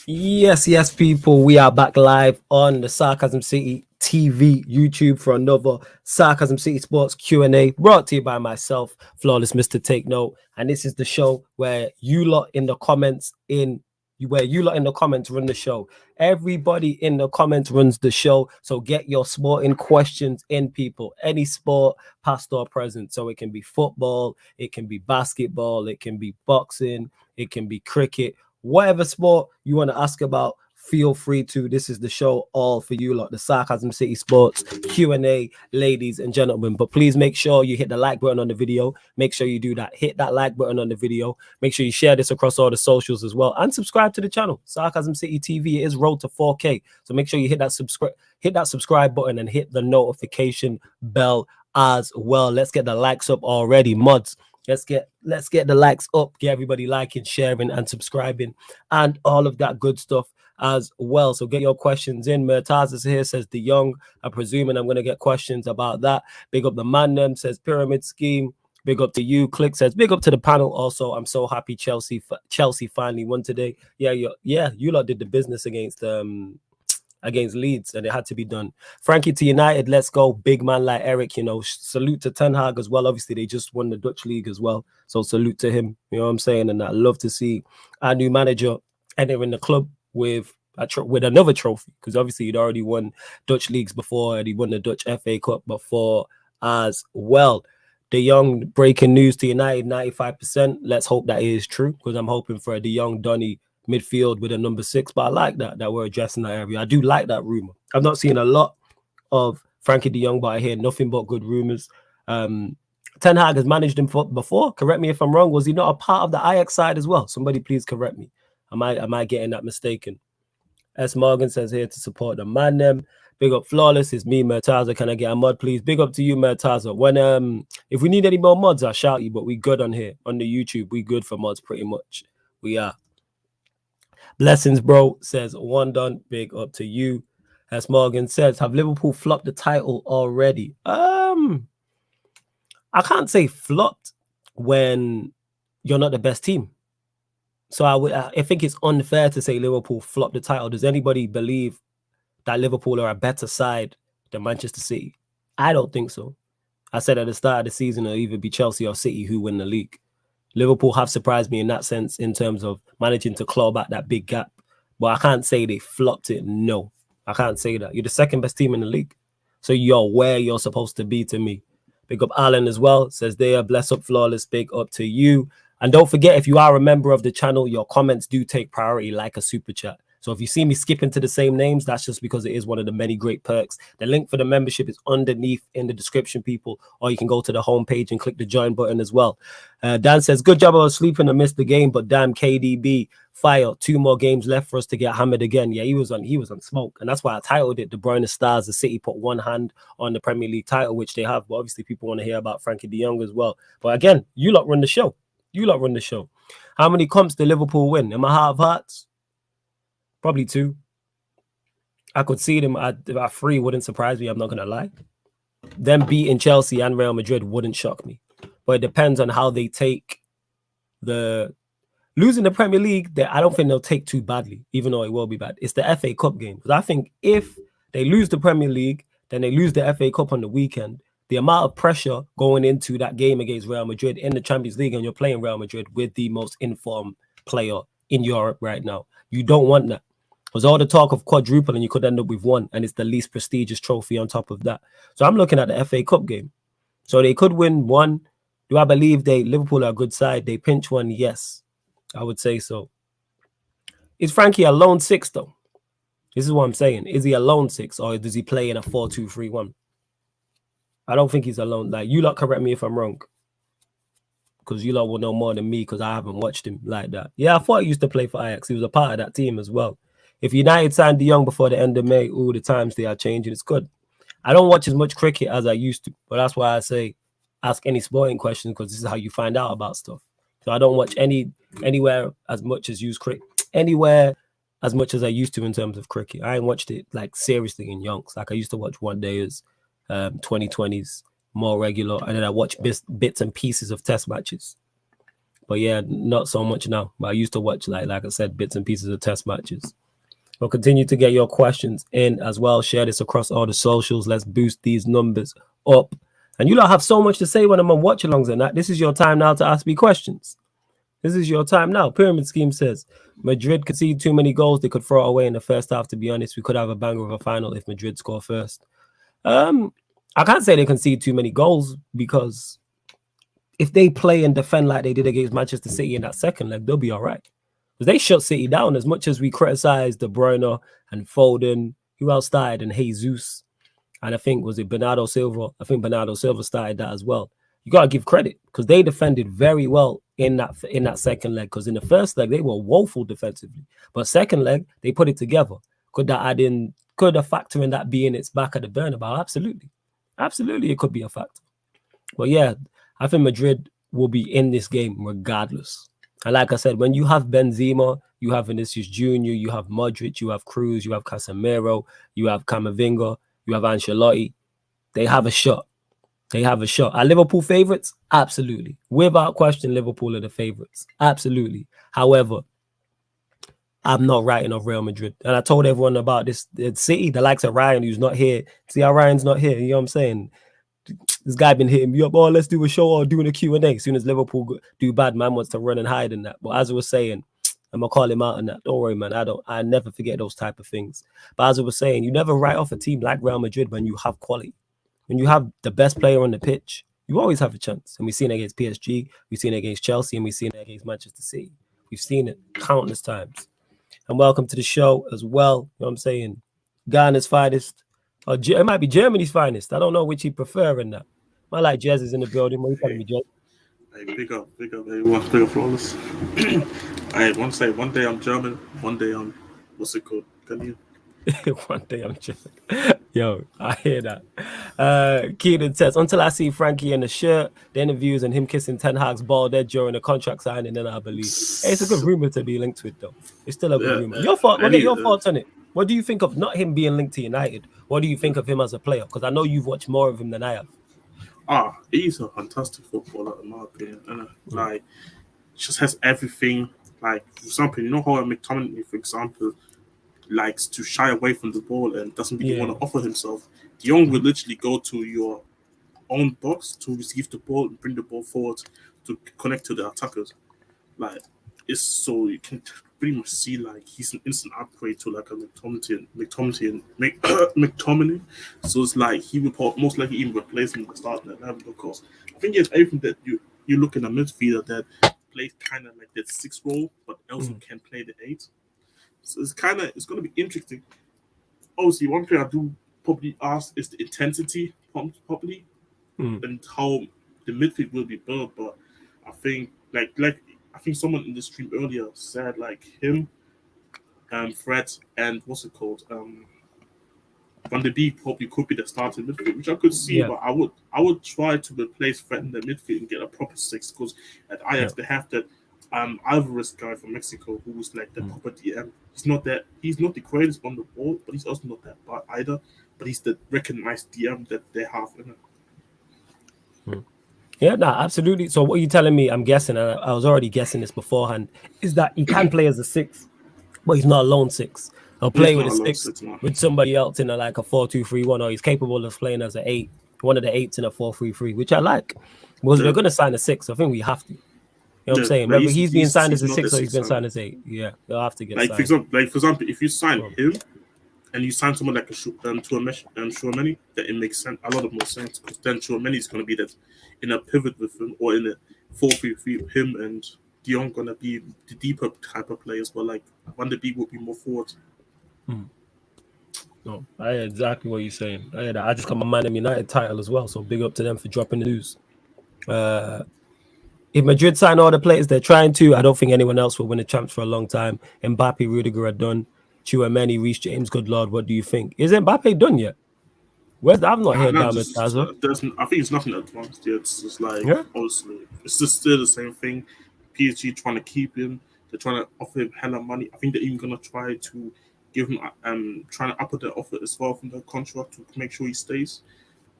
Yes, people. We are back live on the Sarcasm City TV YouTube for another Sarcasm City Sports Q&A brought to you by myself, Flawless Mr. Take Note. And this is the show where you lot in the comments run the show. Everybody in the comments runs the show. So get your sporting questions in, people. Any sport, past or present. So it can be football, it can be basketball, it can be boxing, it can be cricket. Whatever sport you want to ask about, feel free to. This is the show all for you, like the Sarcasm City Sports Q&A, ladies and gentlemen. But please make sure you hit the like button on the video. Make sure you do that. Hit that like button on the video. Make sure you share this across all the socials as well, and subscribe to the channel, Sarcasm City TV. It is road to 4K, so make sure you hit that subscribe button and hit the notification bell as well. Let's get the likes up already, mods. Let's get the likes up, get everybody liking, sharing, and subscribing, and all of that good stuff as well. So get your questions in. Murtaz is here, says De Jong. I'm presuming I'm going to get questions about that. Big up the man them, says Pyramid Scheme. Big up to you. Click says big up to the panel. Also, I'm so happy Chelsea finally won today. Yeah, you lot did the business against Leeds, and it had to be done. Frankie to United, let's go. Big man like Eric, salute to Ten Hag as well. Obviously, they just won the Dutch league as well, so salute to him. You know what I'm saying? And I love to see our new manager entering the club with another trophy, because obviously he'd already won Dutch leagues before, and he won the Dutch FA Cup before as well. De Jong, breaking news to United, 95%. Let's hope that is true, because I'm hoping for a De Jong Donny midfield with a number 6, but I like that we're addressing that area. I do like that rumor. I've not seen a lot of Frankie de Jong, but I hear nothing but good rumors. Ten Hag has managed him before. Correct me if I'm wrong. Was he not a part of the Ajax side as well? Somebody please correct me. Am I getting that mistaken? S. Morgan says here to support the man them. Big up Flawless. It's me, Murtaza. Can I get a mod, please? Big up to you, Murtaza. When if we need any more mods, I'll shout you, but we good on here. On the YouTube, we good for mods pretty much. We are. Blessings, bro, says one done. Big up to you. As Morgan says, have Liverpool flopped the title already? I can't say flopped when you're not the best team. So I think it's unfair to say Liverpool flopped the title. Does anybody believe that Liverpool are a better side than Manchester City? I don't think so. I said at the start of the season it'll either be Chelsea or City who win the league. Liverpool have surprised me in that sense, in terms of managing to claw back that big gap. But I can't say they flopped it. No, I can't say that. You're the second best team in the league, so you're where you're supposed to be to me. Big up Alan as well. Says there, bless up Flawless. Big up to you. And don't forget, if you are a member of the channel, your comments do take priority like a super chat. So if you see me skipping to the same names, that's just because it is one of the many great perks. The link for the membership is underneath in the description, people, or you can go to the homepage and click the join button as well. Dan says, good job, I was sleeping and missed the game, but damn, KDB, fire. 2 more games left for us to get hammered again. Yeah, he was on smoke, and that's why I titled it The BRUYNE Stars. The City put one hand on the Premier League title, which they have, but obviously people want to hear about Frankie de Jong as well. But again, you lot run the show. How many comps did Liverpool win? In my heart of hearts, probably 2. I could see them at 3. Wouldn't surprise me. I'm not going to lie. Them beating Chelsea and Real Madrid wouldn't shock me. But it depends on how they take the... Losing the Premier League, I don't think they'll take too badly, even though it will be bad. It's the FA Cup game. Because I think if they lose the Premier League, then they lose the FA Cup on the weekend. The amount of pressure going into that game against Real Madrid in the Champions League, and you're playing Real Madrid with the most informed player in Europe right now. You don't want that. Because all the talk of quadruple and you could end up with 1, and it's the least prestigious trophy on top of that. So I'm looking at the FA Cup game. So they could win 1. Do I believe Liverpool are a good side? They pinch 1, yes. I would say so. Is Frankie a lone 6 though? This is what I'm saying. Is he a lone 6, or does he play in a 4-2-3-1? I don't think he's alone. Like, you lot correct me if I'm wrong, because you lot will know more than me, because I haven't watched him like that. Yeah, I thought he used to play for Ajax. He was a part of that team as well. If United signed de Jong before the end of May, the times they are changing. It's good. I don't watch as much cricket as I used to, but that's why I say ask any sporting questions, because this is how you find out about stuff. So I don't watch anywhere as much as I used to in terms of cricket. I ain't watched it like seriously in yonks. Like I used to watch one days. 2020s more regular, and then I watch bits and pieces of test matches. But yeah, not so much now. But I used to watch, like I said, bits and pieces of test matches. We'll continue to get your questions in as well. Share this across all the socials. Let's boost these numbers up. And you lot have so much to say when I'm on watch alongs and that. This is your time now to ask me questions. This is your time now. Pyramid Scheme says Madrid concede too many goals. They could throw it away in the first half. To be honest, we could have a banger of a final if Madrid score first. I can't say they concede too many goals because if they play and defend like they did against Manchester City in that second leg, they'll be all right. Because they shut City down. As much as we criticized De Bruyne and Foden, who else started, and Jesus, and I think, was it Bernardo Silva? I think Bernardo Silva started that as well. You got to give credit because they defended very well in that second leg. Because in the first leg, they were woeful defensively. But second leg, they put it together. Could that add in, could a factor in that being its back at the Bernabeu? Absolutely. Absolutely, it could be a factor. But yeah, I think Madrid will be in this game regardless. And like I said, when you have Benzema, you have Vinicius Jr., you have Modric, you have Cruz, you have Casemiro, you have Camavinga, you have Ancelotti, they have a shot. They have a shot. Are Liverpool favourites? Absolutely. Without question, Liverpool are the favourites. Absolutely. However, I'm not writing off Real Madrid. And I told everyone about this. City, the likes of Ryan, who's not here. See how Ryan's not here? You know what I'm saying? This guy been hitting me up. Oh, let's do a show or doing a Q&A. As soon as Liverpool do bad, man wants to run and hide in that. But as I was saying, I'm going to call him out on that. Don't worry, man. I never forget those type of things. But as I was saying, you never write off a team like Real Madrid when you have quality. When you have the best player on the pitch, you always have a chance. And we've seen it against PSG, we've seen it against Chelsea, and we've seen it against Manchester City. We've seen it countless times. And welcome to the show as well. You know what I'm saying? Ghana's finest. Or it might be Germany's finest. I don't know which you prefer in that. I like Jez is in the building. What are you telling me, Jez? Hey, big up, everyone. Big up, flawless. I want to say one day I'm German, one day I'm, what's it called? Ghanaian. One day I'm German. Yo, I hear that. Keenan says, until I see Frankie in the shirt, the interviews and him kissing Ten Hag's bald head during the contract signing, then I believe. Hey, it's a good rumor to be linked with, though. It's still a good rumor. Your thought, we'll get your thoughts on it. What do you think of not him being linked to United? What do you think of him as a player? Because I know you've watched more of him than I have. He's a fantastic footballer, in my opinion. And like, just has everything. Like, for example, you know how McTominay, for example, likes to shy away from the ball and doesn't really want to offer himself. De Jong will literally go to your own box to receive the ball and bring the ball forward to connect to the attackers. Like, it's so you can pretty much see like he's an instant upgrade to like a McTominay. So it's like he would most likely even replace him at the start of that level, of course. I think he has everything that you look in a midfielder that plays kind of like that 6 role, but also can play the 8. So it's going to be interesting. Obviously, one thing I do probably ask is the intensity probably and how the midfield will be built. But I think I think someone in the stream earlier said like him, Fred, and what's it called, Van de Beek probably could be the starting midfield, which I could see. But I would try to replace Fred in the midfield and get a proper 6 because at Ajax they have that Alvarez guy from Mexico who was like the proper DM. He's not the greatest on the ball, but he's also not that bad either. But he's the recognized DM that they have in it. Yeah, no, absolutely. So what are you telling me? I'm guessing, and I was already guessing this beforehand, is that he can play as a 6, but he's not a lone 6. He'll play with a 6 with somebody else in a 4-2-3-1, or he's capable of playing as an 8, one of the 8s in a 4-3-3, which I like. Because we're going to sign a 6. I think we have to. You know what I'm saying? Whether he's being signed as a 6 or he's been signed as 8. Yeah, they'll have to get signed. For example, if you sign him and you sign someone like Chouameni, then it makes sense, a lot of more sense. Because then Chouameni is going to be that in a pivot with him or in a 4-3-3 with him, and De Jong going to be the deeper type of players. But like Van de Beek will be more forward. No, I hear exactly what you're saying. I hear that. I just got my Man United title as well, so big up to them for dropping the news. If Madrid sign all the players they're trying to, I don't think anyone else will win the champs for a long time. Mbappe, Rudiger are done. Chouameni, Reece James, good Lord, what do you think? Is Mbappe done yet? I've not heard that. I think it's nothing advanced yet. It's just like, honestly, it's just still the same thing. PSG trying to keep him. They're trying to offer him hella money. I think they're even going to try to give him, trying to up the offer as well from the contract to make sure he stays.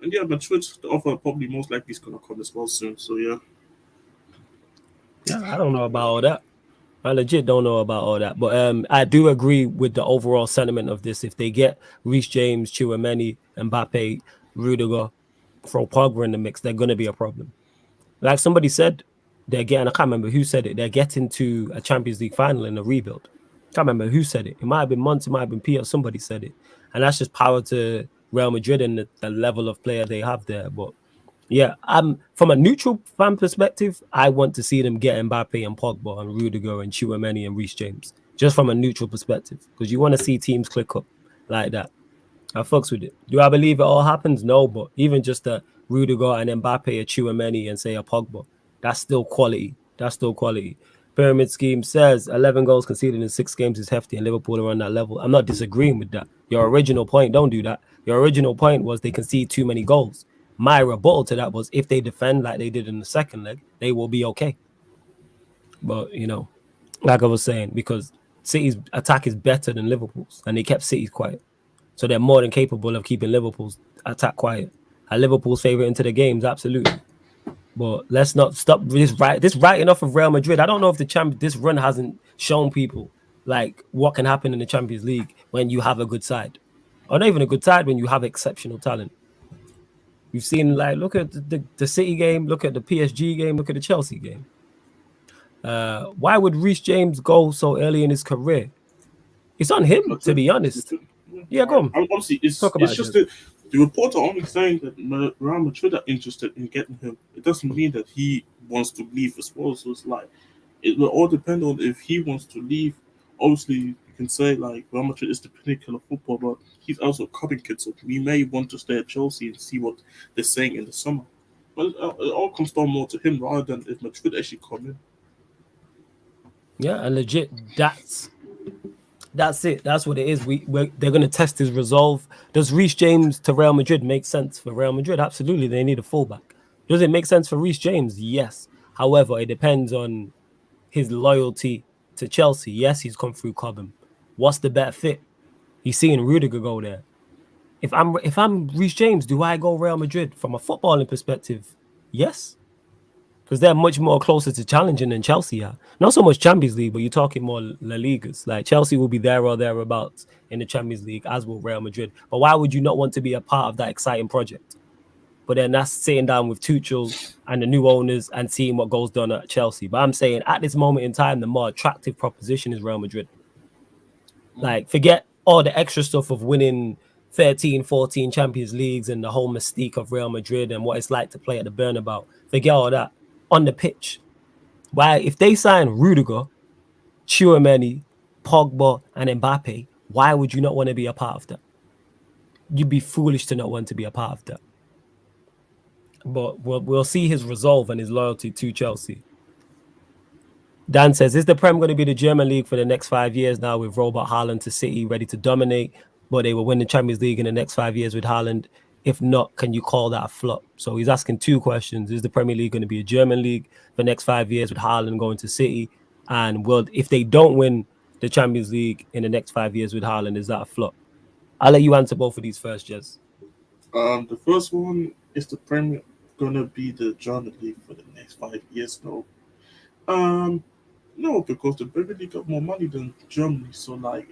And yeah, Madrid, the offer probably most likely is going to come as well soon. So yeah. Yeah, I don't know about all that. I legit don't know about all that, but I do agree with the overall sentiment of this. If they get Reece James, Chouameni, Mbappe, Rudiger, throw Pogba in the mix, they're going to be a problem. Like somebody said, they're getting. I can't remember who said it. They're getting to a Champions League final in a rebuild. Can't remember who said it. It might have been Monty, it might have been Peter. Somebody said it, and that's just power to Real Madrid and the level of player they have there. But yeah, from a neutral fan perspective, I want to see them get Mbappe and Pogba and Rudiger and Chouameni and Reece James, just from a neutral perspective, because you want to see teams click up like that. I fucks with it. Do I believe it all happens? No, but even just a Rudiger and Mbappe, a Chouameni, and say a Pogba, that's still quality. That's still quality. Pyramid Scheme says 11 goals conceded in 6 games is hefty, and Liverpool are on that level. I'm not disagreeing with that. Your original point, don't do that. Your original point was they concede too many goals. My rebuttal to that was if they defend like they did in the second leg, they will be okay. But, like I was saying, because City's attack is better than Liverpool's, and they kept City's quiet. So they're more than capable of keeping Liverpool's attack quiet. Are Liverpool's favourite into the games? Absolutely. But let's not stop this writing off of Real Madrid. I don't know if this run hasn't shown people like what can happen in the Champions League when you have a good side. Or not even a good side, when you have exceptional talent. You've seen, like, look at the City game, look at the PSG game, look at the Chelsea game. Why would Reece James go so early in his career? It's on him, to be honest. Yeah, go on. Obviously, it's just that the reports are only saying that Real Madrid are interested in getting him. It doesn't mean that he wants to leave as well. So it's like, it will all depend on if he wants to leave. Obviously, you can say like Real Madrid is the pinnacle of football, but he's also a cutting kid, so we may want to stay at Chelsea and see what they're saying in the summer. But it all comes down more to him rather than if Madrid actually come in. Yeah, and legit, that's it. That's what it is. They're going to test his resolve. Does Reece James to Real Madrid make sense for Real Madrid? Absolutely, they need a fullback. Does it make sense for Reece James? Yes. However, it depends on his loyalty to Chelsea. Yes, he's come through Cobham. What's the better fit? He's seeing Rudiger go there. If I'm Reece James, do I go Real Madrid from a footballing perspective? Yes. Because they're much more closer to challenging than Chelsea are. Not so much Champions League, but you're talking more La Ligas. Like Chelsea will be there or thereabouts in the Champions League, as will Real Madrid. But why would you not want to be a part of that exciting project? But then that's sitting down with Tuchel and the new owners and seeing what goes done at Chelsea. But I'm saying at this moment in time, the more attractive proposition is Real Madrid. Like, forget all the extra stuff of winning 13, 14 Champions Leagues and the whole mystique of Real Madrid and what it's like to play at the Bernabeu. Forget all that. On the pitch, why, if they sign Rudiger, Chouameni, Pogba, and Mbappe, why would you not want to be a part of that? You'd be foolish to not want to be a part of that. But we'll see his resolve and his loyalty to Chelsea. Dan says, is the Prem going to be the German league for the next 5 years now with Robert Haaland to City ready to dominate, but they will win the Champions League in the next 5 years with Haaland? If not, can you call that a flop? So he's asking two questions. Is the Premier League going to be a German league for the next 5 years with Haaland going to City? And if they don't win the Champions League in the next 5 years with Haaland, is that a flop? I'll let you answer both of these first, Jez. The first one, is the Premier going to be the German league for the next 5 years? No. No, because the Premier League got more money than Germany. So, like,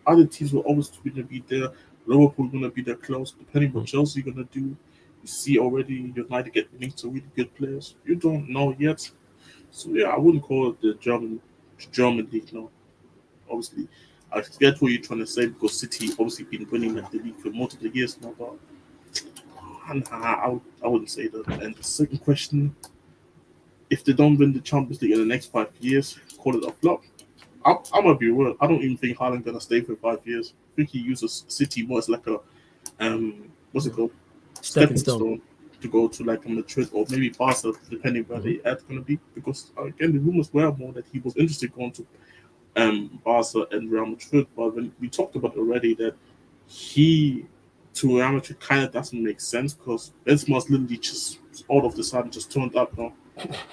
other teams will always going to be there. Liverpool going to be there close, depending what Chelsea going to do. You see already United get linked to really good players. You don't know yet. So, yeah, I wouldn't call it the German league, no. Obviously, I get what you're trying to say because City obviously been winning the league for multiple years now, but I wouldn't say that. And the second question, if they don't win the Champions League in the next 5 years, call it a flop. I'm gonna be real. I don't even think Haaland gonna stay for 5 years. I think he uses City more as like a what's it called? Stepping stone to go to like a Madrid or maybe Barca, depending where they are gonna be. Because again, the rumors were more that he was interested going to Barca and Real Madrid. But when we talked about already that he to Real Madrid kind of doesn't make sense because Benzema's literally just all of the sudden just turned up now,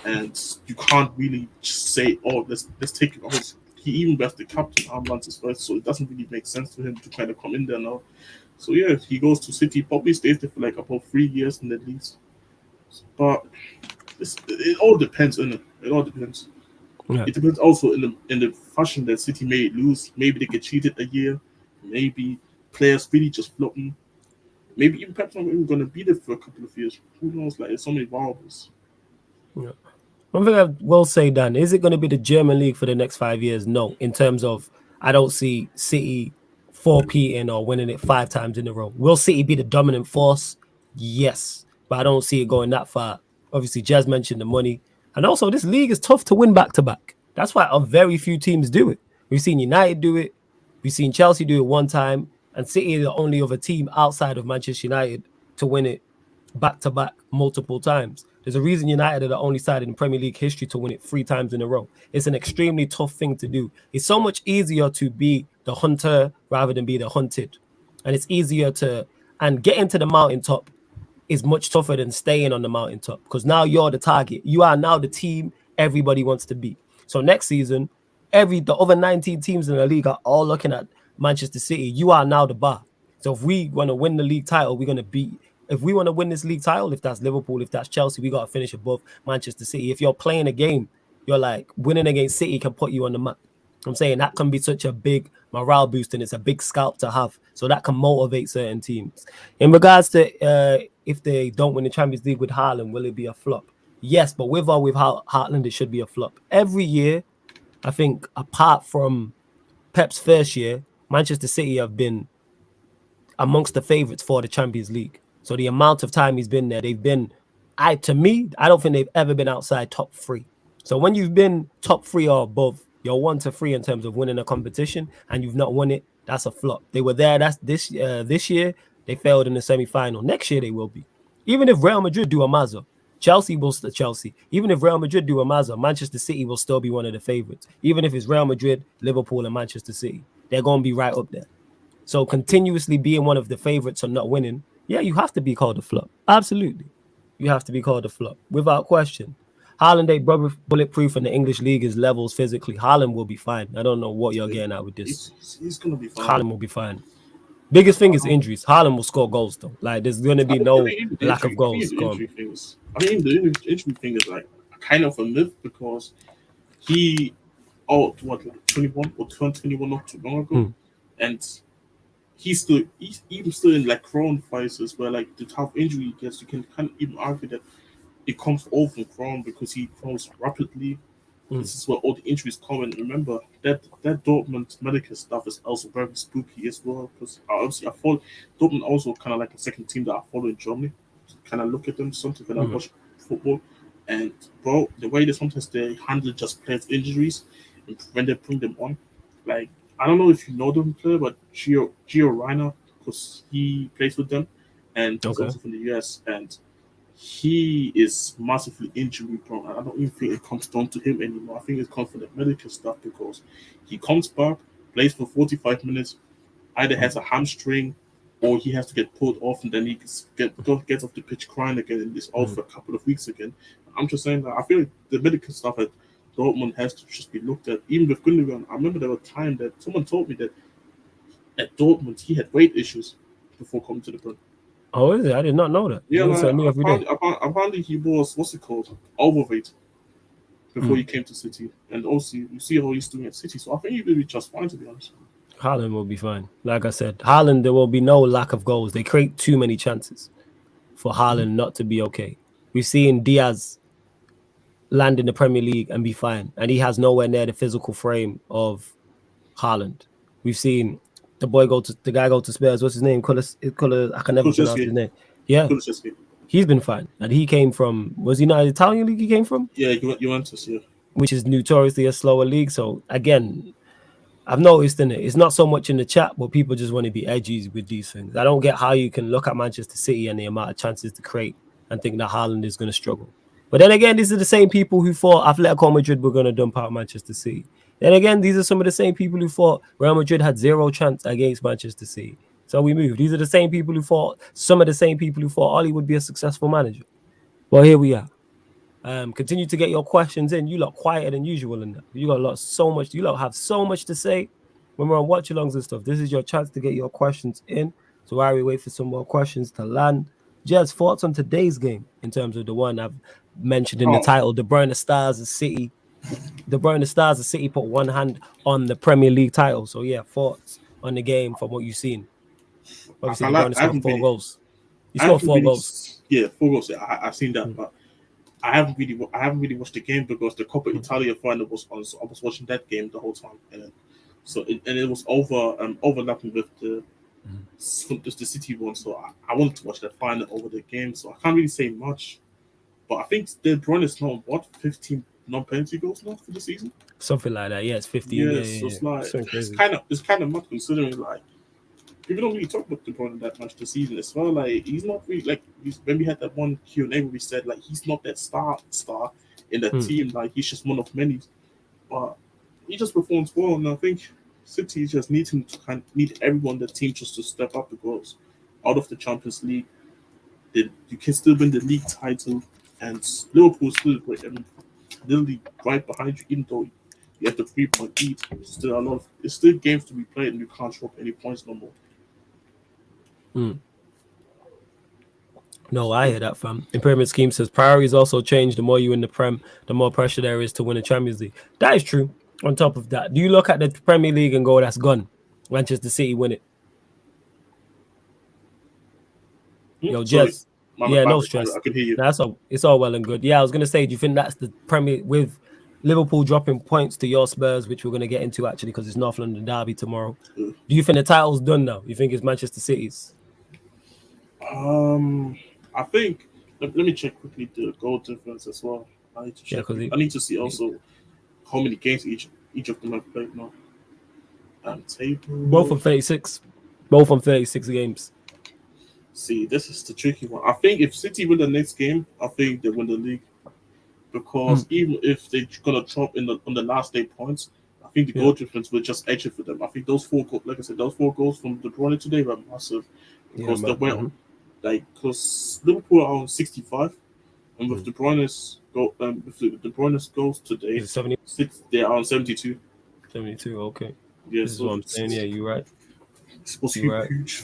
and you can't really just say, "Oh, let's take it off." He even left the captain armbands as well, so it doesn't really make sense for him to kind of come in there now. So yeah, he goes to City, probably stays there for like about 3 years in at least. But it all depends, innit? It all depends. Yeah. It depends also in the fashion that City may lose. Maybe they get cheated a year. Maybe players really just flopping. Maybe even Pep's not even going to be there for a couple of years. Who knows? Like, there's so many variables. Yeah. One thing I will say, Dan, is it going to be the German league for the next 5 years? No. In terms of, I don't see City 4-peating or winning it 5 times in a row. Will City be the dominant force? Yes. But I don't see it going that far. Obviously, Jazz mentioned the money. And also, this league is tough to win back to back. That's why very few teams do it. We've seen United do it. We've seen Chelsea do it one time. And City is the only other team outside of Manchester United to win it back to back multiple times. There's a reason United are the only side in Premier League history to win it 3 times in a row. It's an extremely tough thing to do. It's so much easier to be the hunter rather than be the hunted. And it's easier to, and getting to the mountaintop is much tougher than staying on the mountaintop because now you're the target. You are now the team everybody wants to be. So next season, the other 19 teams in the league are all looking at Manchester City. You are now the bar. So if we want to win the league title, we're going to beat. If we want to win this league title, if that's Liverpool, if that's Chelsea, we got to finish above Manchester City. If you're playing a game, you're like winning against City can put you on the map. I'm saying that can be such a big morale boost and it's a big scalp to have. So that can motivate certain teams. In regards to if they don't win the Champions League with Haaland, will it be a flop? Yes, but with or without Haaland, it should be a flop. Every year, I think apart from Pep's first year, Manchester City have been amongst the favourites for the Champions League. So the amount of time he's been there, they've been, to me, I don't think they've ever been outside top 3. So when you've been top 3 or above, you're 1 to 3 in terms of winning a competition, and you've not won it, that's a flop. They were there. That's this year, they failed in the semi-final. Next year they will be. Even if Real Madrid do a mazza, Chelsea will still Chelsea. Even if Real Madrid do a mazza, Manchester City will still be one of the favourites. Even if it's Real Madrid, Liverpool, and Manchester City, they're going to be right up there. So continuously being one of the favourites or not winning, yeah, you have to be called a flop. Absolutely. You have to be called a flop, without question. Haaland ain't bulletproof and the English league is levels physically. Haaland will be fine. I don't know what you're getting at with this. He's going to be fine. Haaland will be fine. Biggest thing is injuries. Haaland will score goals, though. Like, there's going to be no lack of goals. I mean, the injury thing is like kind of a myth because he, like 21 or turned 21 not too long ago. And he's even still in like Crohn phases where like the type of injury he gets, you can kind of even argue that it comes all from Crohn because he grows rapidly. This is where all the injuries come. And remember that Dortmund medical stuff is also very spooky as well because obviously I follow Dortmund also kind of like a second team that I follow in Germany. Kind of look at them sometimes when I watch football. And bro, the way that sometimes they handle just players' injuries and when they bring them on, like I don't know if you know them player, but Gio Reiner, because he plays with them and he's also from the US and he is massively injury prone. I don't even think it comes down to him anymore. I think it comes from the medical stuff because he comes back, plays for 45 minutes, either has a hamstring or he has to get pulled off and then he gets off the pitch crying again and is out for a couple of weeks again. I'm just saying that I feel like the medical stuff at Dortmund has to just be looked at. Even with Gundogan, I remember there was a time that someone told me that at Dortmund he had weight issues before coming to the Bund. Oh, is it? I did not know that. Yeah, apparently he was, what's it called, overweight before he came to City. And also, you see how he's doing at City. So I think he will be just fine, to be honest. Haaland will be fine. Like I said, Haaland, there will be no lack of goals. They create too many chances for Haaland not to be okay. We've seen Diaz land in the Premier League and be fine. And he has nowhere near the physical frame of Haaland. We've seen the guy go to Spurs. What's his name? I can never pronounce his name. Yeah. He's been fine. And he came from, was he not an Italian league he came from? Yeah, Juventus, yeah. Which is notoriously a slower league. So again, I've noticed in it, it's not so much in the chat, but people just want to be edgy with these things. I don't get how you can look at Manchester City and the amount of chances to create and think that Haaland is going to struggle. But then again, these are the same people who thought Atletico Madrid were going to dump out Manchester City. Then again, these are some of the same people who thought Real Madrid had zero chance against Manchester City. So we moved. These are the same people who thought, some of the same people who thought Oli would be a successful manager. Well, here we are. Continue to get your questions in. You lot quieter than usual in that. You lot have so much to say when we're on watch-alongs and stuff. This is your chance to get your questions in. So while we wait for some more questions to land, Jez, thoughts on today's game in terms of the one I've mentioned in the title, the BRUYNE Stars of City. De Bruyne Stars, the City put one hand on the Premier League title. So yeah, thoughts on the game from what you've seen. Obviously, De Bruyne scored 4 goals. He scored 4 goals. Yeah, 4 goals. Yeah, I've seen that, Mm. but I haven't really watched the game because the Coppa Italia final was on. So I was watching that game the whole time, and it was overlapping with the City one. So I wanted to watch the final over the game. So I can't really say much. But I think De Bruyne is now 15 non-penalty goals now for the season. Something like that. Yeah, it's 15. Yeah, so it's like it's kind of mad considering like people don't really talk about De Bruyne that much this season as well. Like he's not really like when we had that one Q&A where we said like he's not that star in the team. Like he's just one of many, but he just performs well. And I think City just need him to need everyone in the team just to step up because out of the Champions League, you can still win the league title, and Liverpool still great. I mean, literally right behind you, even though you have the 3-point lead. It's still games to be played, and you can't drop any points no more. No, I hear that, fam. In Pyramid Scheme says priorities also change. The more you win the Prem, the more pressure there is to win the Champions League. That is true. On top of that, do you look at the Premier League and go, that's gone? Manchester City win it. Yo, Jess. Yeah, no stress. I can hear you. It's all well and good. Yeah, I was gonna say, do you think that's the Premier with Liverpool dropping points to your Spurs, which we're gonna get into actually because it's North London derby tomorrow? Do you think the title's done now? You think it's Manchester City's? I think let me check quickly the goal difference as well. I need to check. I need to see also how many games each of them have played now. Table. Both on 36. Both on 36 games. See, this is the tricky one. I think if City win the next game, I think they win the league. Because even if they're gonna drop on the last 8 points, I think the goal difference will just edge it for them. I think those 4 goals, like I said, those 4 goals from De Bruyne today were massive. Because because Liverpool are on 65, and with De Bruyne's goal, De Bruyne's goals today, they are on 72. 72, okay. Yeah, this is what I'm saying. Yeah, you're right. It's supposed to be huge.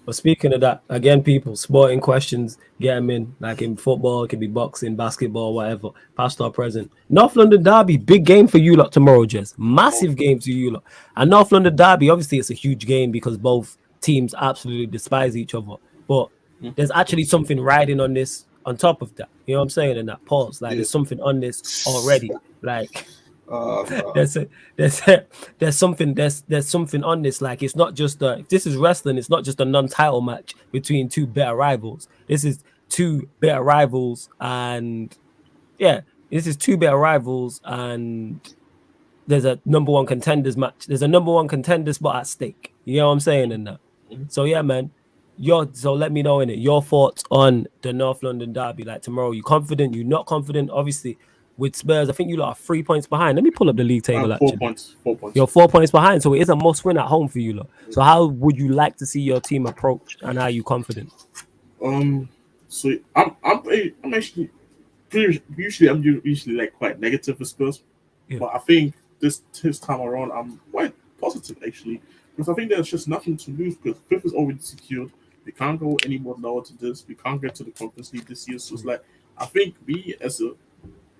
But speaking of that, again, people, sporting questions, get them in. Like in football, it can be boxing, basketball, whatever. Past or present. North London derby, big game for you lot tomorrow, Jess. Massive game to you lot. And North London derby, obviously, it's a huge game because both teams absolutely despise each other. But there's actually something riding on this on top of that. You know what I'm saying? In that pause, like there's something on this already. Like there's something on this. Like it's not just if this is wrestling, it's not just a non-title match between 2 better rivals. This is 2 better rivals, and this is 2 better rivals, and there's a number 1 contenders match. There's a number 1 contender spot at stake. You know what I'm saying? In that. So yeah, man. So let me know in it your thoughts on the North London derby. Like tomorrow, you confident? You not confident? Obviously, with Spurs, I think you lot are 3 points behind. Let me pull up the league table. 4 points. 4 points. You're 4 points behind, so it is a must win at home for you lot. So how would you like to see your team approach, and are you confident? So I'm actually usually like quite negative for Spurs, but I think this time around I'm quite positive actually. Because I think there's just nothing to lose because fifth is already secured. We can't go any more lower to this. We can't get to the Conference League this year. So it's like I think we as a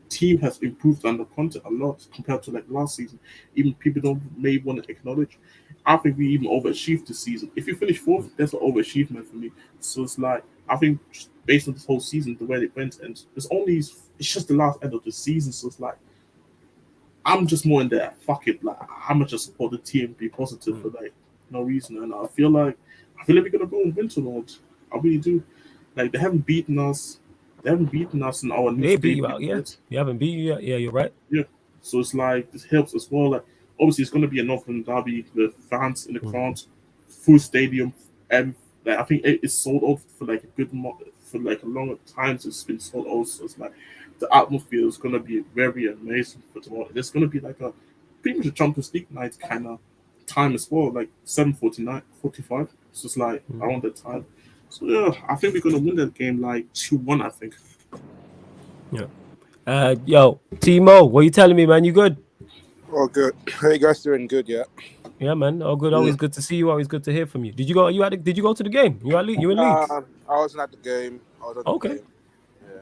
team has improved under Conte a lot compared to like last season. Even people may want to acknowledge. I think we even overachieved this season. If you finish 4th, that's an overachievement for me. So it's like I think just based on this whole season, the way it went, and it's just the last end of the season. So it's like I'm just more in there. Fuck it, like I'm gonna just support the team, be positive for like no reason, and I feel like we're gonna go and win tonight. I really do. Like they haven't beaten us. They haven't beaten us in our. They beat you out, yeah. You haven't beat you yet. Yeah, you're right. Yeah. So it's like this helps as well. Like obviously it's gonna be a North London derby with fans in the crowd, full stadium, and like, I think it's sold out for like a good for like a long time. So it's been sold out. So it's like the atmosphere is gonna be very amazing for tomorrow. There's gonna be like a pretty much a Champions League night kind of time as well, like 7:45. So it's like around that time. So yeah, I think we're gonna win that game like 2-1. I think. Yeah. Yo, Timo, what are you telling me, man? You good? Oh, good. How you guys doing? Good, yeah. Yeah, man. All good. Always good to see you. Always good to hear from you. Did you go? Did you go to the game? You in Leeds? I wasn't at the game. I was at the game. Yeah.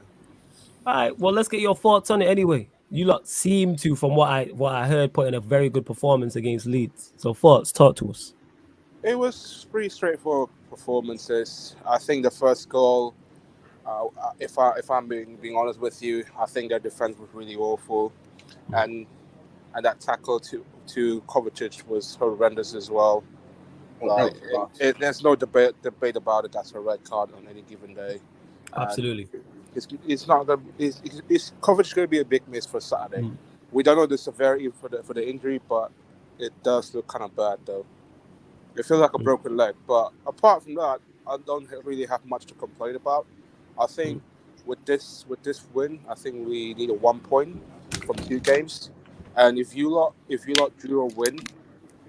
All right. Well, let's get your thoughts on it anyway. you lot seem to, from what I heard, put in a very good performance against Leeds. So thoughts, talk to us. It was pretty straightforward performances. I think the first goal, if I'm being honest with you, I think their defense was really awful, and that tackle to Kovacic was horrendous as well. Like, there's no debate about it. That's a red card on any given day. Absolutely. It's not gonna. It's Kovacic going to be a big miss for Saturday. We don't know the severity for the injury, but it does look kind of bad though. It feels like a broken leg, but apart from that, I don't really have much to complain about. I think with this win, I think we need a 1 point from 2 games, and if you lot drew or win,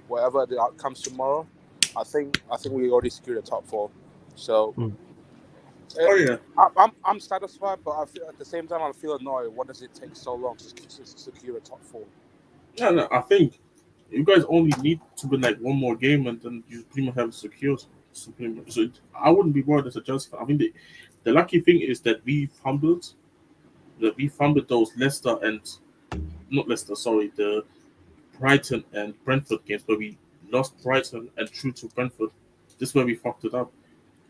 whatever the outcomes tomorrow, I think we already secured the top 4. So, I'm satisfied, but I feel at the same time I feel annoyed. What does it take so long to secure a top 4? No, I think you guys only need to win like one more game, and then you pretty much have it secured. So I wouldn't be worried as a Chelsea fan. I mean, the lucky thing is that we fumbled those the Brighton and Brentford games where we lost Brighton and drew to Brentford. This is where we fucked it up.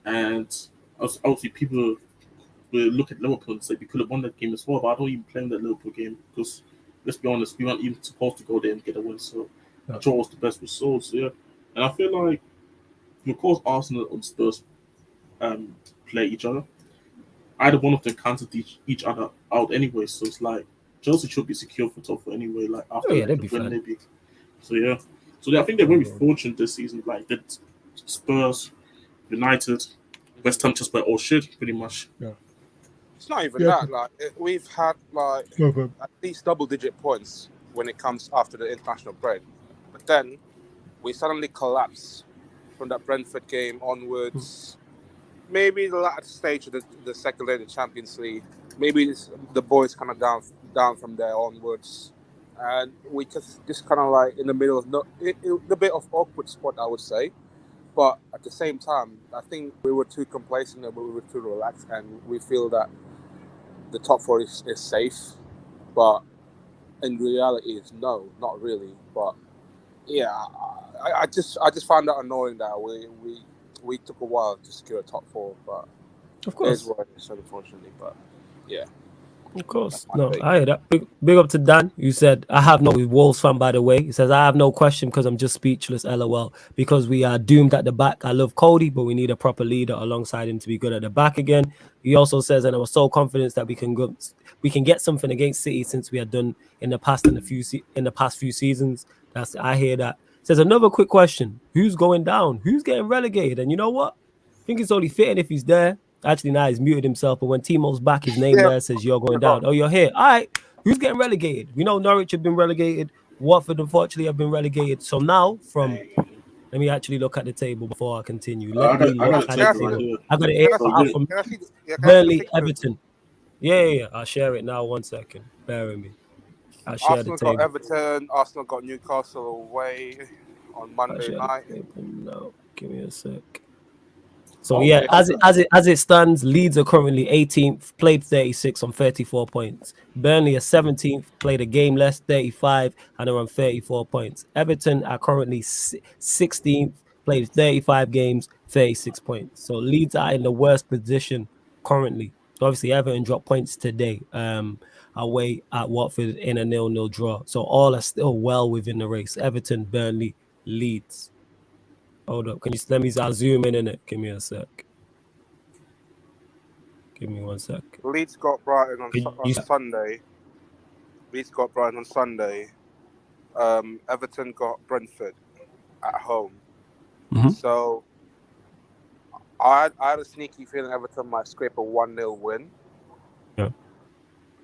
And obviously people will look at Liverpool and say we could have won that game as well, but I don't even blame that Liverpool game because, let's be honest, we weren't even supposed to go there and get a win. So I draw was the best result. So, yeah. And I feel like, of course, Arsenal and Spurs play each other. Either one of them cancelled each other out anyway. So it's like Chelsea should be secure for top 4 anyway. Like after they'd be fine. Maybe. So yeah. So I think they're very fortunate this season. Like that, Spurs, United, West Ham just play all shit pretty much. Yeah. It's not even that. Like we've had at least double-digit points when it comes after the international break, but then we suddenly collapse from that Brentford game onwards. Maybe the latter stage of the second leg of the Champions League. Maybe the boys kind of down from there onwards, and we just kind of like in the middle of a bit of awkward spot, I would say. But at the same time, I think we were too complacent and we were too relaxed, and we feel that the top 4 is safe. But in reality, it's no, not really. But yeah, I just found that annoying that we took a while to secure a top 4. But of course, it is what it is, unfortunately. But yeah. Of course. No, I hear that. Big up to Dan. You said, I have no Wolves fan, by the way. He says, I have no question because I'm just speechless, LOL. Because we are doomed at the back. I love Cody, but we need a proper leader alongside him to be good at the back again. He also says, and I was so confident that we can get something against City since we had done in the past few seasons. I hear that. Says another quick question. Who's going down? Who's getting relegated? And you know what? I think it's only fitting if he's there. Actually, now he's muted himself, but when Timo's back, his name there says you're going down. Oh, you're here. All right. Who's getting relegated? We know Norwich have been relegated. Watford, unfortunately, have been relegated. So now, let me actually look at the table before I continue. I got it from Burnley, Everton. Yeah. I'll share it now. 1 second. Bear with me. I'll share Arsenal the table. got Everton. Arsenal got Newcastle away on Monday night. No, give me a sec. So yeah, as it stands, Leeds are currently 18th, played 36 on 34 points. Burnley are 17th, played a game less, 35, and are on 34 points. Everton are currently 16th, played 35 games, 36 points. So Leeds are in the worst position currently. So obviously Everton dropped points today, away at Watford in a 0-0 draw. So all are still well within the race. Everton, Burnley, Leeds. Hold up. I'll zoom in it. Give me a sec. Give me 1 sec. Leeds got Brighton on Sunday. Leeds got Brighton on Sunday. Everton got Brentford at home. Mm-hmm. So I had a sneaky feeling Everton might scrape a 1-0 win. Yeah.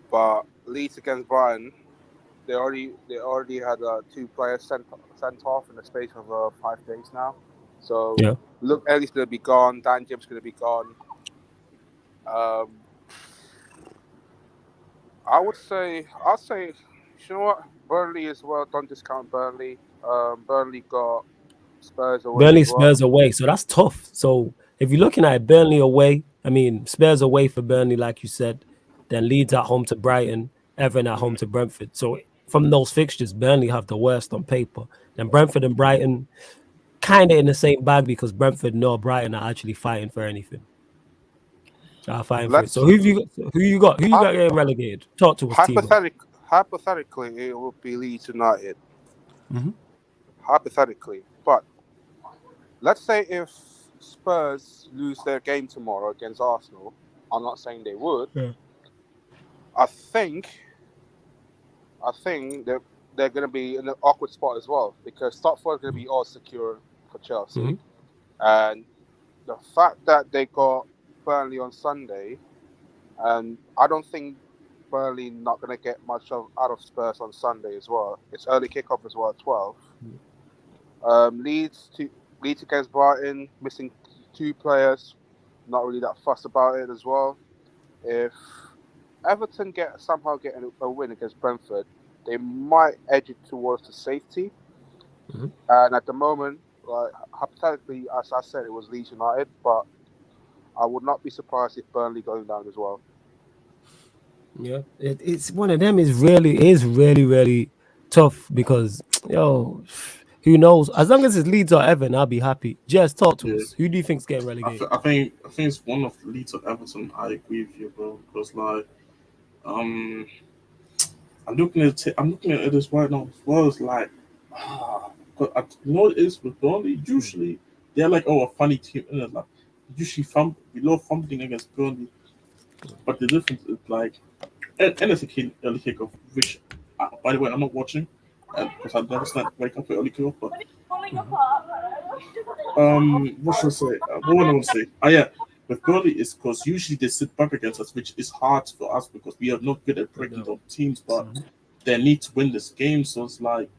But Leeds against Brighton, they already had 2 players sent off in the space of 5 days now. So yeah. Look, Ellie's going to be gone. Dan James going to be gone. I'll say, you know what? Burnley as well. Don't discount Burnley. Burnley got Spurs away. Spurs away. So that's tough. So if you're looking at Burnley away, I mean, Spurs away for Burnley, like you said, then Leeds at home to Brighton, Everton at home to Brentford. So from those fixtures, Burnley have the worst on paper. Then Brentford and Brighton, kind of in the same bag because Brentford nor Brighton are actually fighting for anything. Fighting for it. So who you got getting relegated? Talk to us, Timo. Hypothetically, it would be Leeds United. Mm-hmm. Hypothetically, but let's say if Spurs lose their game tomorrow against Arsenal, I'm not saying they would. Yeah. I think they're going to be in an awkward spot as well because Stopford is going to be all secure for Chelsea, and the fact that they got Burnley on Sunday, and I don't think Burnley not going to get much out of Spurs on Sunday as well. It's early kickoff as well at 12. Leeds against Brighton, missing 2 players, not really that fussed about it as well. If Everton somehow get a win against Brentford, they might edge it towards the safety. And at the moment, like hypothetically, as I said, it was Leeds United, but I would not be surprised if Burnley going down as well. Yeah, it's one of them is really tough because who knows? As long as it's Leeds or Everton, I'll be happy. Just talk to us. Who do you think's getting relegated? I think it's one of Leeds or Everton. I agree with you, bro. Because like, I'm looking at it this right now as well. It's like, but you know what it is with Burnley? Usually they're like a funny team, and it's like usually we love fumbling against Burnley, but the difference is like, and it's a early kickoff, which by the way I'm not watching. Because I never wake up early kickoff, but what should I say? What would I want to say? Yeah, with Burnley is because usually they sit back against us, which is hard for us because we are not good at breaking down teams, but they need to win this game, so it's like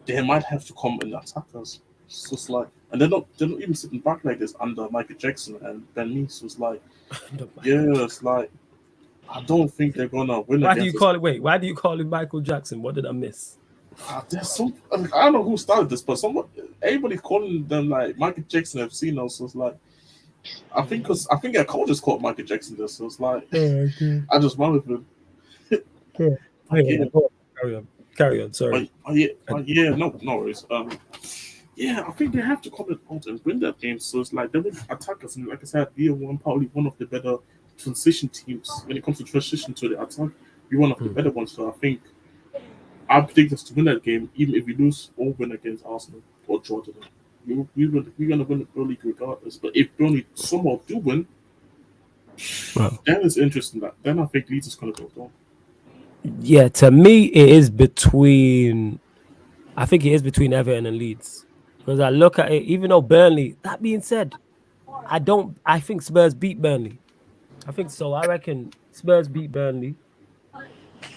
they might have to come and attack us. So it's like, and they're not even sitting back like this under Michael Jackson and Ben Mee. So it's like, it's like I don't think they're gonna win. Why do you call it Michael Jackson? What did I miss? There's some. I don't know who started this, but everybody's calling them like Michael Jackson FC now. So it's like, I think our coach just called Michael Jackson this. So it's like, I just run with him. Carry on. Sorry. No worries. I think they have to come out and win that game. So it's like they will attack us, and like I said, we are probably one of the better transition teams when it comes to transition to the attack. We're one of the better ones. So I predict us to win that game, even if we lose or win against Arsenal or draw to them. We're going to win the league regardless. But if Burnley somehow do win, then it's interesting. Then I think Leeds is going to go down. Yeah, to me, it is between Everton and Leeds. Because I look at it, even though Burnley, that being said, I think Spurs beat Burnley. I think so. I reckon Spurs beat Burnley.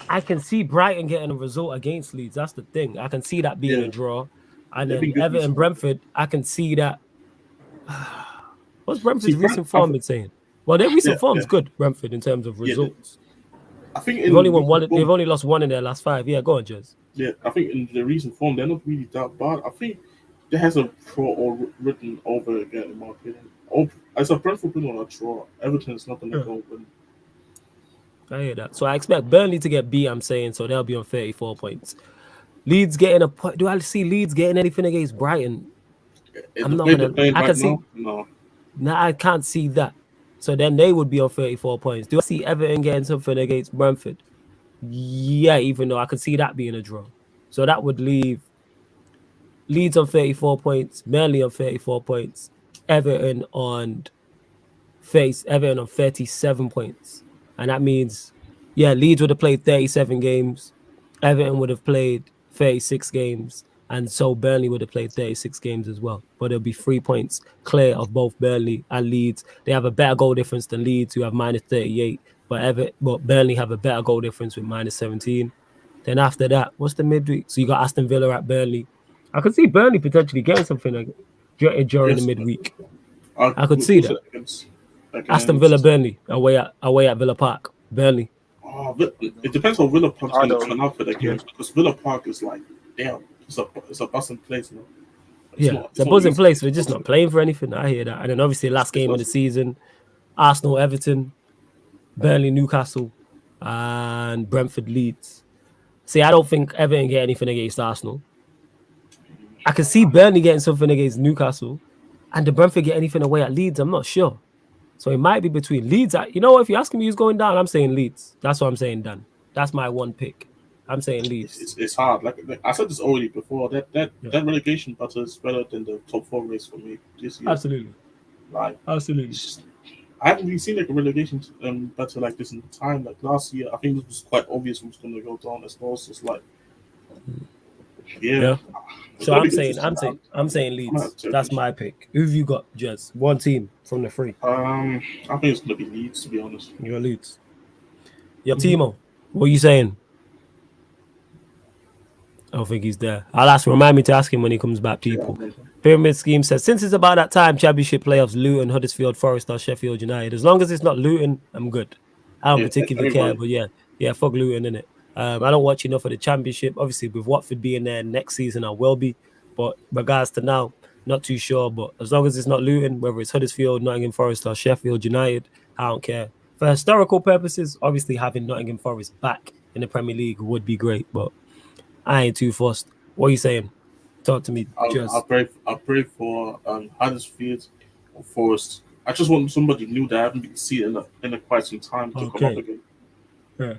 I can see Brighton getting a result against Leeds. That's the thing. I can see that being a draw. And then Everton, Brentford, I can see that. What's Brentford's recent form been saying? Well, their recent form is good, Brentford, in terms of results. I think they've only lost 1 in their last 5. Yeah, go on, Jez. Yeah, I think in the recent form, they're not really that bad. I think there has a draw or written over again, in my opinion. As a Brentford win on a draw, Everton is not going to go win. I hear that. So I expect Burnley to get beat, I'm saying, so they'll be on 34 points. Leeds getting a point. Do I see Leeds getting anything against Brighton? I'm not going to. I can see. No, I can't see that. So then they would be on 34 points. Do I see Everton getting something against Brentford? Yeah, even though I could see that being a draw. So that would leave Leeds on 34 points, Burnley on 34 points, Everton on 37 points. And that means, Leeds would have played 37 games, Everton would have played 36 games, and so Burnley would have played 36 games as well. But it'll be 3 points clear of both Burnley and Leeds. They have a better goal difference than Leeds, who have minus 38, but Burnley have a better goal difference with minus 17. Then after that, what's the midweek? So you got Aston Villa at Burnley. I could see Burnley potentially getting something during the midweek. I could see that. Aston Villa, Burnley, away at Villa Park, Burnley. It depends on Villa Park's going to turn out for that game, because Villa Park is like, damn, it's a buzzing place, you know? It's a buzzing place. We're just not playing for anything. I hear that. And then obviously last game of the season, Arsenal, Everton, Burnley, Newcastle. and Brentford Leeds. See, I don't think Everton get anything against Arsenal. I can see Burnley getting something against Newcastle, and the Brentford get anything away at Leeds. I'm not sure. So it might be between Leeds. You know, if you're asking me who's going down, I'm saying Leeds. That's what I'm saying, Dan. That's my one pick. I'm saying Leeds. It's hard. Like I said this already before. That relegation battle is better than the top 4 race for me this year. Absolutely. Like absolutely. I haven't really seen like a relegation battle like this in time. Like last year, I think it was quite obvious who was going to go down as well. So it's like, yeah. So I'm saying Leeds. That's my pick. Who have you got, Jez? One team from the 3. I think it's going to be Leeds, to be honest. You're Leeds. Your Timo, what are you saying? I don't think he's there. Remind me to ask him when he comes back, people. Yeah, Pyramid Scheme says, since it's about that time, Championship playoffs, Luton, Huddersfield, Forest, or Sheffield United. As long as it's not Luton, I'm good. I don't particularly care, but yeah, fuck Luton, innit? I don't watch enough of the Championship. Obviously, with Watford being there next season, I will be. But regards to now, not too sure. But as long as it's not Luton, whether it's Huddersfield, Nottingham Forest, or Sheffield United, I don't care. For historical purposes, obviously having Nottingham Forest back in the Premier League would be great, but I ain't too fussed. What are you saying? Talk to me. I'll pray for Huddersfield or Forest. I just want somebody new that I haven't been seeing in quite some time to come up again. Yeah.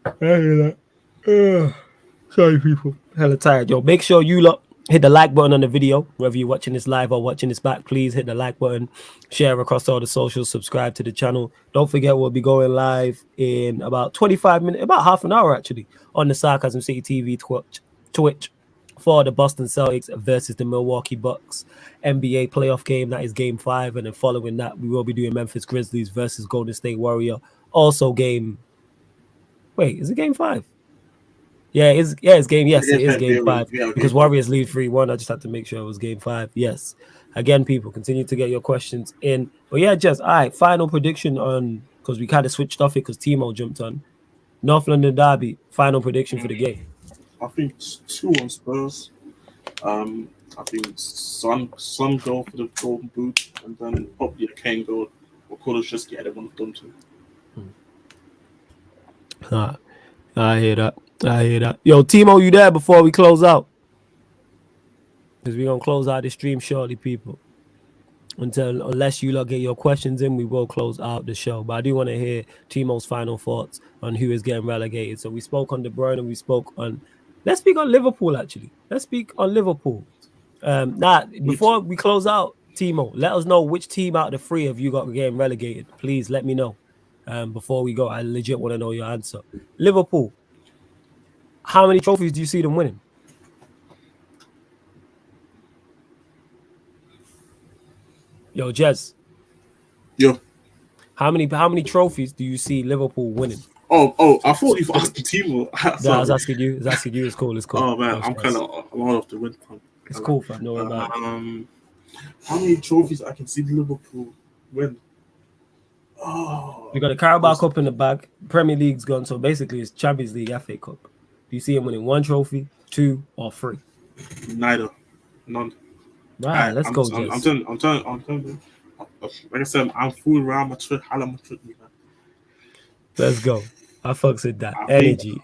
I hear that. Sorry, people. Hella tired. Yo, make sure you lot hit the like button on the video. Whether you're watching this live or watching this back, please hit the like button. Share across all the socials. Subscribe to the channel. Don't forget we'll be going live in about 25 minutes, about half an hour actually, on the Sarcasm City TV Twitch for the Boston Celtics versus the Milwaukee Bucks NBA playoff game. That is game 5. And then following that, we will be doing Memphis Grizzlies versus Golden State Warrior. Also game... Wait, is it game 5? Yeah, it's game. Yes, it is game 5 because Warriors lead 3-1. I just had to make sure it was game 5. Yes. Again, people, continue to get your questions in. But yeah, just all right. Final prediction on, because we kind of switched off it because Timo jumped on. North London Derby. Final prediction for the game. I think it's 2-1 Spurs. I think some go for the Golden Boot, and then probably a Kane goal. Or Kulusevski at one of them too. I hear that. Yo, Timo, you there before we close out? Because we're going to close out the stream shortly, people. Unless you lot get your questions in, we will close out the show. But I do want to hear Timo's final thoughts on who is getting relegated. So we spoke on De Bruyne and we spoke on... Let's speak on Liverpool, actually. Let's speak on Liverpool. Before we close out, Timo, let us know which team out of the 3 of you got getting relegated. Please let me know. Before we go, I legit want to know your answer. Liverpool, how many trophies do you see them winning? Yo, Jez. Yo. How many trophies do you see Liverpool winning? Oh! I thought you asked the team. I was asking you. It's cool. Oh man, I'm kind of out of the wind. It's cool, fam. No worry about it. How many trophies I can see Liverpool win? Oh, we got a Carabao Cup in the bag. Premier League's gone, so basically it's Champions League, FA Cup. Do you see him winning 1 trophy, 2, or 3? Neither, none. Right, let's go. I'm telling you. Like I said, I'm fooling around my trip. Let's go. I fucks with that. Energy.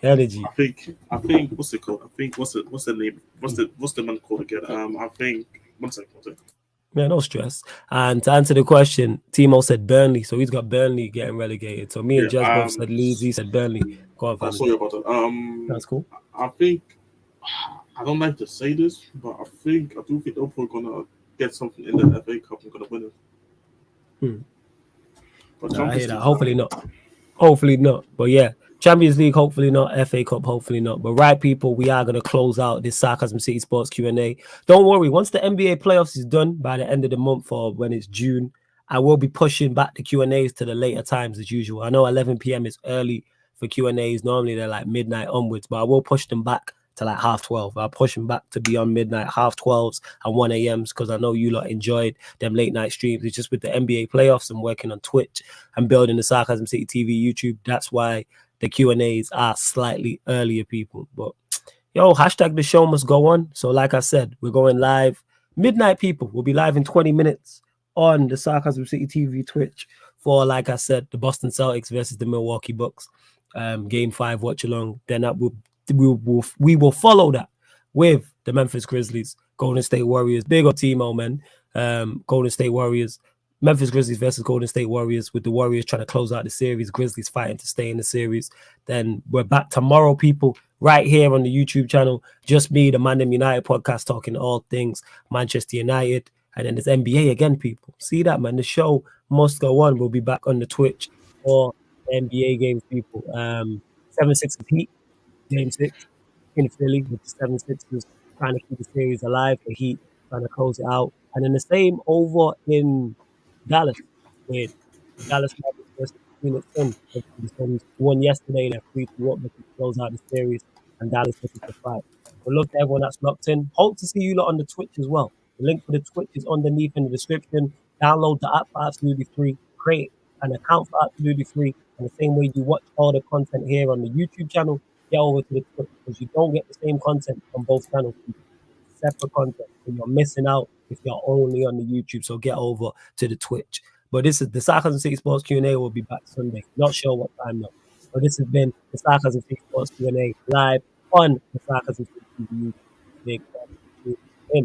I think what's it called? What's the name? What's the man called again? I think one second. Yeah, no stress. And to answer the question, Timo said Burnley, so he's got Burnley getting relegated. So me and Jez both said Leeds. He said Burnley. Go on, family. Sorry about that. That's cool. I think I don't like to say this, but I do think Liverpool are gonna get something in the FA Cup and gonna win it. But I hear that. Hopefully not. But yeah, Champions League, hopefully not. FA Cup, hopefully not. But right, people, we are going to close out this Sarcasm City Sports Q&A. Don't worry. Once the NBA playoffs is done by the end of the month or when it's June, I will be pushing back the Q&As to the later times as usual. I know 11 p.m. is early for Q&As. Normally, they're like midnight onwards, but I will push them back to like 12:30. I'll push them back to be on midnight, 12:30s and 1 a.m. because I know you lot enjoyed them late night streams. It's just with the NBA playoffs and working on Twitch and building the Sarcasm City TV YouTube. That's why the Q&As are slightly earlier, people. But yo, hashtag the show must go on. So like I said, we're going live midnight, people. We'll be live in 20 minutes on the Sarcasm City TV Twitch for, like I said, the Boston Celtics versus the Milwaukee Bucks. Game 5 watch along. Then we will follow that with the Memphis Grizzlies, Golden State Warriors. Big up Timo, man. Golden State Warriors, Memphis Grizzlies versus Golden State Warriors, with the Warriors trying to close out the series, Grizzlies fighting to stay in the series. Then we're back tomorrow, people, right here on the YouTube channel. Just me, the Man Them United podcast, talking all things Manchester United. And then there's NBA again, people. See that, man? The show must go on. We'll be back on the Twitch for NBA games, people. 7-6 Heat, Game 6 in Philly with the 76ers trying to keep the series alive. The Heat trying to close it out. And then the same over in Dallas with Dallas Mavericks versus Phoenix Suns. The Suns won yesterday. They're 3-2 up to close out the series, and Dallas looking to fight. But look to everyone that's locked in. Hope to see you lot on the Twitch as well. The link for the Twitch is underneath in the description. Download the app for absolutely free. Create an account for absolutely free. And the same way you watch all the content here on the YouTube channel, get over to the Twitch, because you don't get the same content on both channels. Separate content, and you're missing out if you're only on the YouTube. So get over to the Twitch. But this is the Sarcasm City Sports Q&A. Will be back Sunday. Not sure what time though. But this has been the Sarcasm City Sports Q&A live on the Sarcasm City TV. Big